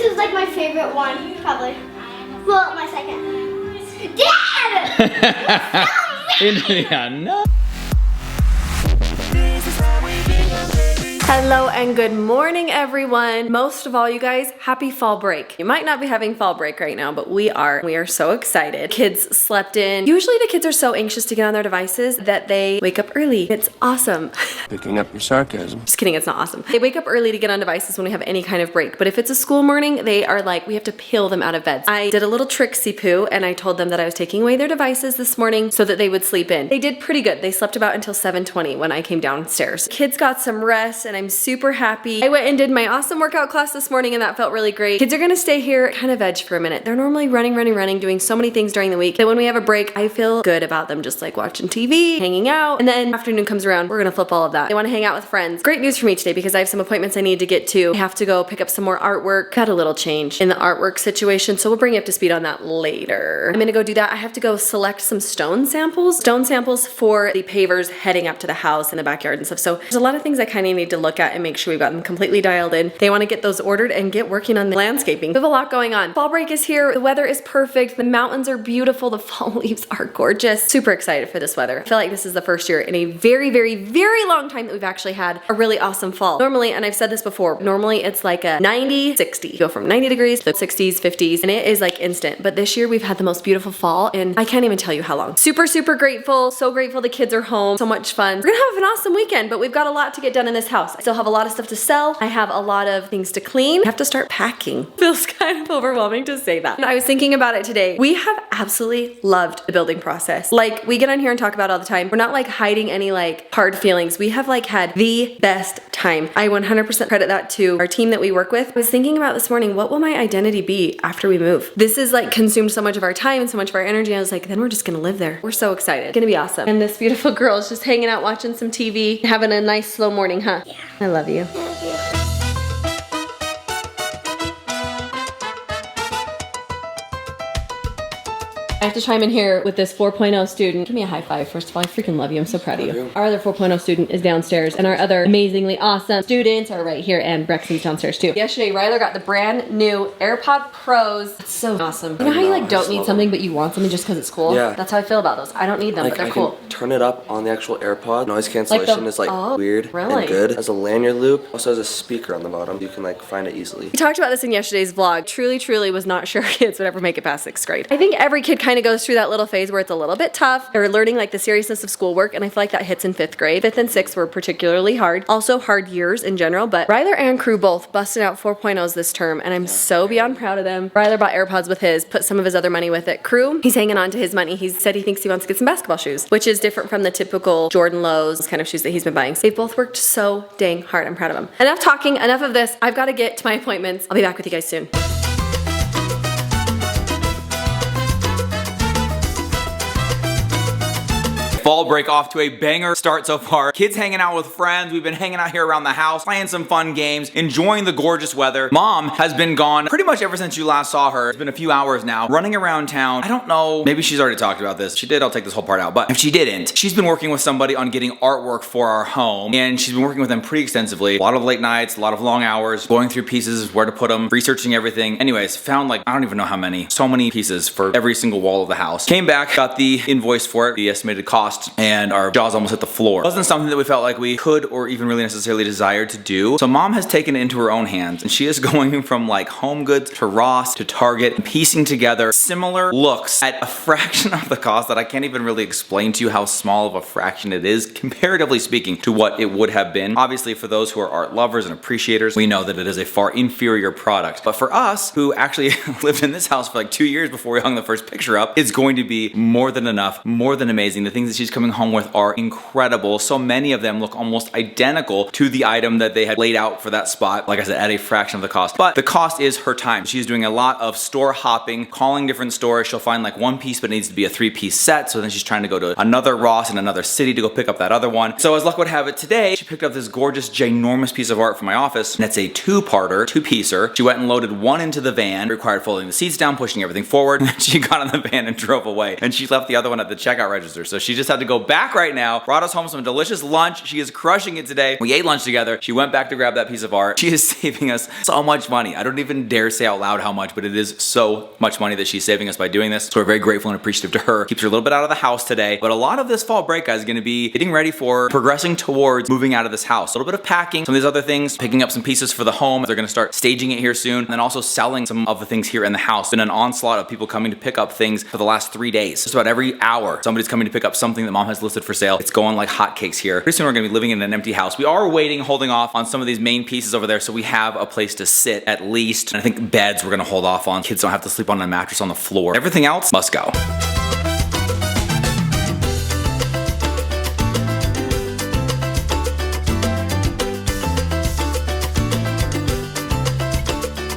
is like my favorite one, probably. Well, my second. Dad! Yeah, no. Hello and good morning, everyone. Most of all, you guys, happy fall break. You might not be having fall break right now, but we are. We are so excited. Kids slept in. Usually the kids are so anxious to get on their devices that they wake up early. It's awesome. Picking up your sarcasm. Just kidding, it's not awesome. They wake up early to get on devices when we have any kind of break, but if it's a school morning, they are like, we have to peel them out of bed. I did a little tricksy poo and I told them that I was taking away their devices this morning so that they would sleep in. They did pretty good. They slept about until 7:20 when I came downstairs. Kids got some rest and I'm super happy. I went and did my awesome workout class this morning and that felt really great. Kids are gonna stay here kind of veg for a minute. They're normally running, doing so many things during the week that when we have a break, I feel good about them just like watching TV, hanging out, and then afternoon comes around, we're gonna flip all of that. They wanna hang out with friends. Great news for me today because I have some appointments I need to get to. I have to go pick up some more artwork. Got a little change in the artwork situation, so we'll bring you up to speed on that later. I'm gonna go do that. I have to go select some stone samples for the pavers heading up to the house in the backyard and stuff. So there's a lot of things I kind of need to look at and make sure we've got them completely dialed in. They want to get those ordered and get working on the landscaping. We have a lot going on. Fall break is here. The weather is perfect. The mountains are beautiful. The fall leaves are gorgeous. Super excited for this weather. I feel like this is the first year in a very, very, very long time that we've actually had a really awesome fall. Normally, and I've said this before, normally it's like a 90-60. You go from 90 degrees to 60s, 50s, and it is like instant. But this year we've had the most beautiful fall and I can't even tell you how long. Super, super grateful. So grateful the kids are home. So much fun. We're gonna have an awesome weekend, but we've got a lot to get done in this house. I still have a lot of stuff to sell. I have a lot of things to clean. I have to start packing. Feels kind of overwhelming to say that. And I was thinking about it today. We have absolutely loved the building process. Like we get on here and talk about it all the time. We're not like hiding any like hard feelings. We have like had the best time. I 100% credit that to our team that we work with. I was thinking about this morning, what will my identity be after we move? This is like consumed so much of our time and so much of our energy. I was like, then we're just gonna live there. We're so excited. It's gonna be awesome. And this beautiful girl is just hanging out watching some TV, having a nice slow morning, huh? Yeah. I love you. I have to chime in here with this 4.0 student. Give me a high five, first of all. I freaking love you. I'm so proud of you. Our other 4.0 student is downstairs, and our other amazingly awesome students are right here, and Brexton's downstairs too. Yesterday, Ryler got the brand new AirPod Pros. It's so awesome. You know how you like don't need something, but you want something just because it's cool? Yeah. That's how I feel about those. I don't need them, Like, but they're I cool. can turn it up on the actual AirPod. Noise cancellation is like weird really? and good. As a lanyard loop, also has a speaker on the bottom. You can like find it easily. We talked about this in yesterday's vlog. Truly was not sure kids would ever make it past 6th grade. I think every kid kind of goes through that little phase where it's a little bit tough. They're learning like the seriousness of schoolwork, and I feel like that hits in 5th grade. 5th and 6th were particularly hard. Also hard years in general, but Ryler and Crew both busted out 4.0s this term, and I'm so beyond proud of them. Ryler bought AirPods with his, put some of his other money with it. Crew, he's hanging on to his money. He said he thinks he wants to get some basketball shoes, which is different from the typical Jordan Lows kind of shoes that he's been buying. They've both worked so dang hard. I'm proud of them. Enough talking, enough of this. I've got to get to my appointments. I'll be back with you guys soon. Fall break off to a banger start so far. Kids hanging out with friends. We've been hanging out here around the house, playing some fun games, enjoying the gorgeous weather. Mom has been gone pretty much ever since you last saw her. It's been a few hours now, running around town. I don't know, maybe she's already talked about this. If she did, I'll take this whole part out. But if she didn't, she's been working with somebody on getting artwork for our home, and she's been working with them pretty extensively. A lot of late nights, a lot of long hours, going through pieces, where to put them, researching everything. Anyways, found like, I don't even know how many, so many pieces for every single wall of the house. Came back, got the invoice for it, the estimated cost, and our jaws almost hit the floor. It wasn't something that we felt like we could or even really necessarily desired to do. So Mom has taken it into her own hands, and she is going from like Home Goods to Ross to Target and piecing together similar looks at a fraction of the cost that I can't even really explain to you how small of a fraction it is, comparatively speaking, to what it would have been. Obviously, for those who are art lovers and appreciators, we know that it is a far inferior product. But for us, who actually lived in this house for like 2 years before we hung the first picture up, it's going to be more than enough, more than amazing. The things that she's coming home with are incredible. So many of them look almost identical to the item that they had laid out for that spot, like I said, at a fraction of the cost. But the cost is her time. She's doing a lot of store hopping, calling different stores. She'll find like one piece, but it needs to be a 3-piece set. So then she's trying to go to another Ross in another city to go pick up that other one. So as luck would have it today, she picked up this gorgeous, ginormous piece of art from my office, and it's a 2-parter, 2-piecer. She went and loaded one into the van, required folding the seats down, pushing everything forward. And then she got in the van and drove away. And she left the other one at the checkout register. So she just has had to go back right now. Brought us home some delicious lunch. She is crushing it today. We ate lunch together. She went back to grab that piece of art. She is saving us so much money. I don't even dare say out loud how much, but it is so much money that she's saving us by doing this. So we're very grateful and appreciative to her. Keeps her a little bit out of the house today. But a lot of this fall break, guys, is gonna be getting ready for progressing towards moving out of this house. A little bit of packing, some of these other things, picking up some pieces for the home. They're gonna start staging it here soon. And then also selling some of the things here in the house. Been an onslaught of people coming to pick up things for the last 3 days. Just about every hour, somebody's coming to pick up something that mom has listed for sale. It's going like hotcakes here. Pretty soon we're gonna be living in an empty house. We are waiting, holding off on some of these main pieces over there so we have a place to sit at least. And I think beds we're gonna hold off on. Kids don't have to sleep on a mattress on the floor. Everything else must go.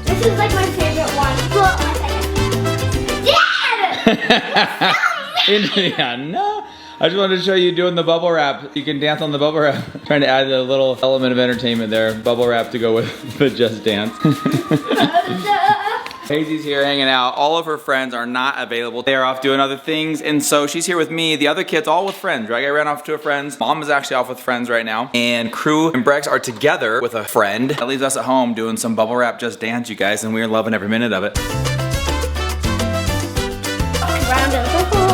This is like my favorite one. Well, my second. Dad! Yeah, no. I just wanted to show you doing the bubble wrap. You can dance on the bubble wrap. Trying to add a little element of entertainment there. Bubble wrap to go with the Just Dance. Hazy's here hanging out. All of her friends are not available. They are off doing other things, and so she's here with me. The other kids all with friends, right? I ran off to a friend's. Mom is actually off with friends right now. And Crew and Brex are together with a friend. That leaves us at home doing some bubble wrap Just Dance, you guys, and we're loving every minute of it. Round of applause.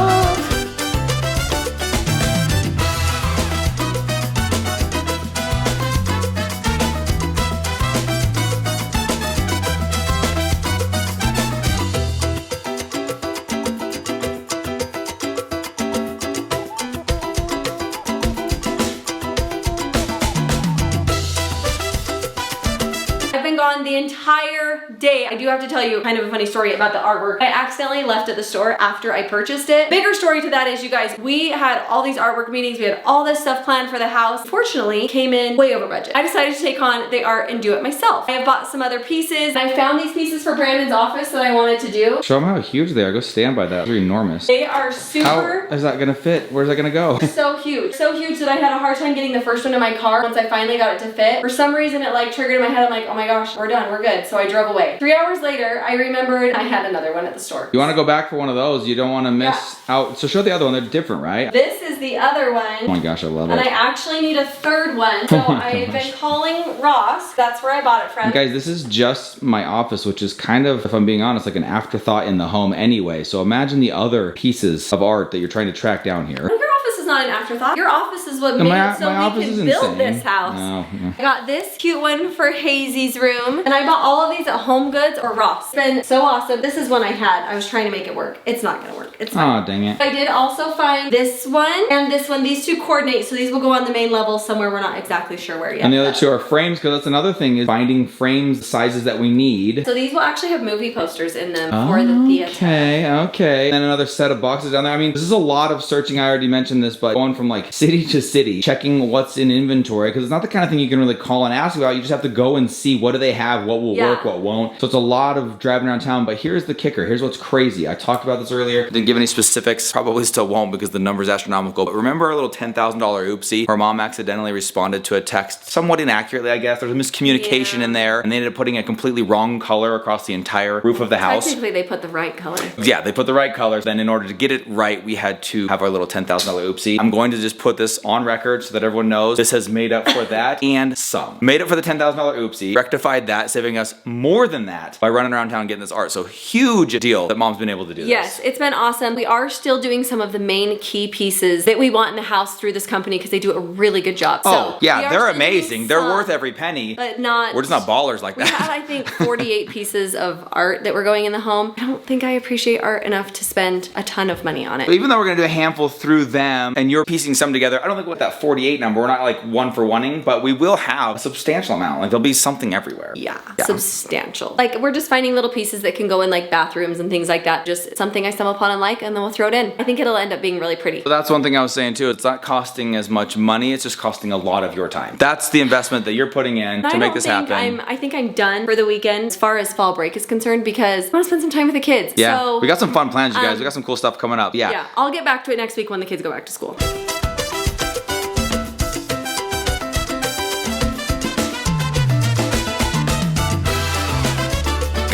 I've been gone the entire day. I do have to tell you kind of a funny story about the artwork. I accidentally left at the store after I purchased it. Bigger story to that is, you guys, we had all these artwork meetings. We had all this stuff planned for the house. Fortunately, came in way over budget. I decided to take on the art and do it myself. I have bought some other pieces. I found these pieces for Brandon's office that I wanted to do. Show them how huge they are. Go stand by that. They're enormous. They are super... How is that gonna fit? Where's that gonna go? So huge. So huge that I had a hard time getting the first one in my car once I finally got it to fit. For some reason, it like triggered in my head. I'm like, oh my gosh, we're done, we're good. So I drove away. 3 hours later, I remembered I had another one at the store. You wanna go back for one of those. You don't wanna miss out. So show the other one. They're different, right? This is the other one. Oh my gosh, I love And it. I actually need a third one. So Oh my I've gosh. been calling Ross. That's where I bought it from. Guys, this is just my office, which is kind of, if I'm being honest, like an afterthought in the home anyway. So imagine the other pieces of art that you're trying to track down here. Your office is not an afterthought. Your office is what No, made my- it so my we office can is build insane. this house. No, no. I got this cute one for Hazy's room. And I bought all of these at Home Goods or Ross. It's been so awesome. This is one I had. I was trying to make it work. It's not gonna work. It's fine. Oh, dang it. I did also find this one and this one. These two coordinate, so these will go on the main level somewhere. We're not exactly sure where yet. And the other two are frames, because that's another thing, is finding frames the sizes that we need. So these will actually have movie posters in them for the theater. Okay. And then another set of boxes down there. I mean, this is a lot of searching. I already mentioned this, but going from like city to city, checking what's in inventory, because it's not the kind of thing you can really call and ask about. You just have to go and see what do they have, what will work, what won't. So it's a lot of driving around town, but here's the kicker. Here's what's crazy. I talked about this earlier. Didn't give any specifics. Probably still won't because the number's astronomical. But remember our little $10,000 oopsie where mom accidentally responded to a text somewhat inaccurately, I guess. There was a miscommunication in there, and they ended up putting a completely wrong color across the entire roof of the house. Technically, they put the right color. Yeah, they put the right colors. Then in order to get it right, we had to have our little $10,000 oopsie. I'm going to just put this on record so that everyone knows this has made up for that and some. Made up for the $10,000 oopsie, rectified that, saving us more than that by running around town getting this art. So huge deal that mom's been able to do Yes, this. it's been awesome. We are still doing some of the main key pieces that we want in the house through this company because they do a really good job. Oh, so yeah, we are they're still doing amazing. They're some, worth every penny. But not... We're just not ballers like We that. had, I think, 48 pieces of art that were going in the home. I don't think I appreciate art enough to spend a ton of money on it. Even though we're gonna do a handful through them and you're piecing some together, I don't think with that 48 number, we're not like one for oneing, but we will have a substantial amount. Like there'll be something everywhere. Yeah, substantial. Like we're just finding little pieces that can go in like bathrooms and things like that. Just something I stumble upon and like, and then we'll throw it in. I think it'll end up being really pretty. So that's one thing I was saying too. It's not costing as much money. It's just costing a lot of your time. That's the investment that you're putting in to make this happen. I think I'm done for the weekend as far as fall break is concerned because I want to spend some time with the kids. Yeah, So, we got some fun plans, you guys. We got some cool stuff coming up. yeah, I'll get back to it next week when the kids go back to school.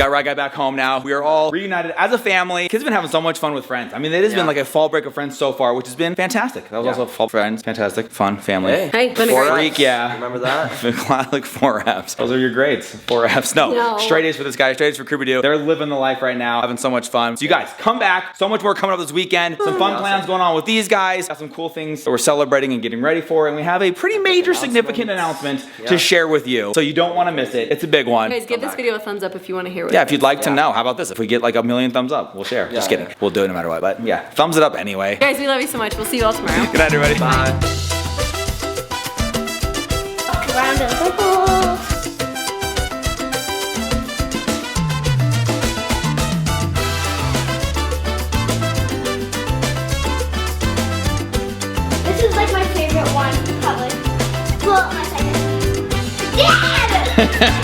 Got Rye Guy back home now. We are all reunited as a family. Kids have been having so much fun with friends. I mean, it has been like a fall break of friends so far, which has been fantastic. That was also fall friends. Fantastic. Fun. Family. Hey, Hey, been a 4 great Freak, yeah. Remember that? Like 4 Fs. Those are your grades. 4 Fs. No. Straight A's for this guy. Straight A's for Creepy Doo. They're living the life right now, having so much fun. So you guys, come back. So much more coming up this weekend. Some fun plans going on with these guys. Got some cool things that we're celebrating and getting ready for. And we have a pretty major, significant announcement to share with you. So you don't want to miss it. It's a big one. Guys, give this video a thumbs up if you want to hear what Yeah, if you'd like to know. How about this? If we get like 1 million thumbs up, we'll share. Just kidding. We'll do it no matter what. But yeah, thumbs it up anyway. Guys, we love you so much. We'll see you all tomorrow. Good night, everybody. Bye. Round of applause. This is like my favorite one, probably. Well, my second